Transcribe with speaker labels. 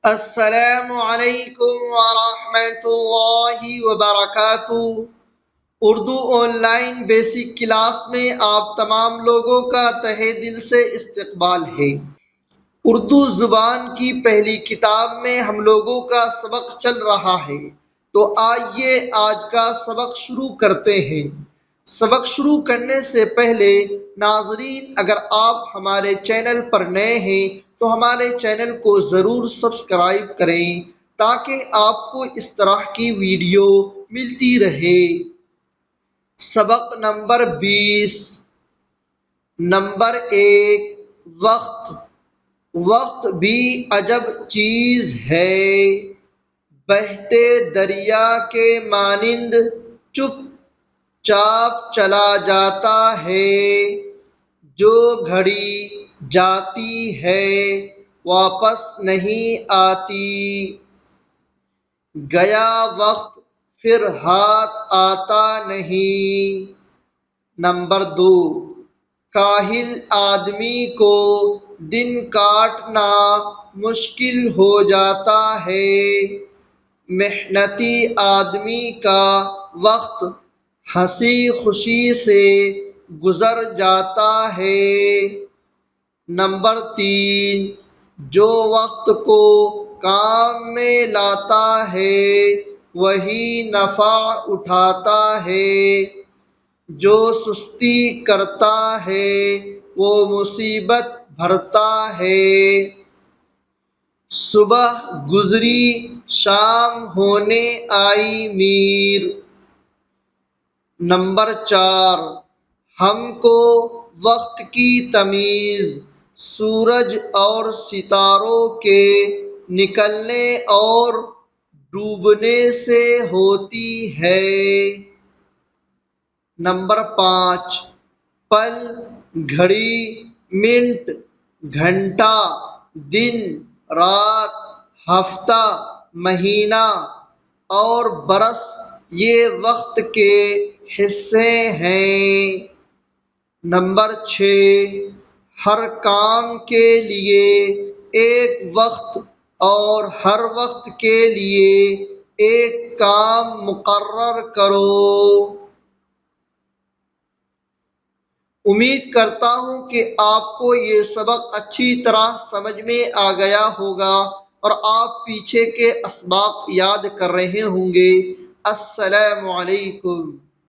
Speaker 1: السلام علیکم ورحمۃ اللہ وبرکاتہ۔ Urdu on line basic class میں آپ تمام لوگوں کا تہہ دل سے استقبال ہے۔ اردو زبان کی پہلی کتاب میں ہم لوگوں کا سبق چل رہا ہے، تو آئیے آج کا سبق شروع کرتے ہیں۔ سبق شروع کرنے سے پہلے ناظرین، اگر آپ ہمارے چینل پر نئے ہیں تو ہمارے چینل کو ضرور سبسکرائب کریں تاکہ آپ کو اس طرح کی ویڈیو ملتی رہے۔ سبق نمبر 20۔ نمبر 1، وقت۔ وقت بھی عجب چیز ہے، بہتے دریا کے مانند چپ چاپ چلا جاتا ہے۔ جو گھڑی جاتی ہے واپس نہیں آتی، گیا وقت پھر ہاتھ آتا نہیں۔ نمبر 2، کاہل آدمی کو دن کاٹنا مشکل ہو جاتا ہے، محنتی آدمی کا وقت ہنسی خوشی سے گزر جاتا ہے۔ نمبر 3، جو وقت کو کام میں لاتا ہے وہی نفع اٹھاتا ہے، جو سستی کرتا ہے وہ مصیبت بھرتا ہے۔ صبح گزری شام ہونے آئی میر۔ نمبر 4، ہم کو وقت کی تمیز سورج اور ستاروں کے نکلنے اور ڈوبنے سے ہوتی ہے۔ نمبر 5، پل، گھڑی، منٹ، گھنٹہ، دن، رات، ہفتہ، مہینہ اور برس یہ وقت کے حصے ہیں۔ نمبر 6، ہر کام کے لیے ایک وقت اور ہر وقت کے لیے ایک کام مقرر کرو۔ امید کرتا ہوں کہ آپ کو یہ سبق اچھی طرح سمجھ میں آ گیا ہوگا اور آپ پیچھے کے اسباق یاد کر رہے ہوں گے۔ السلام علیکم۔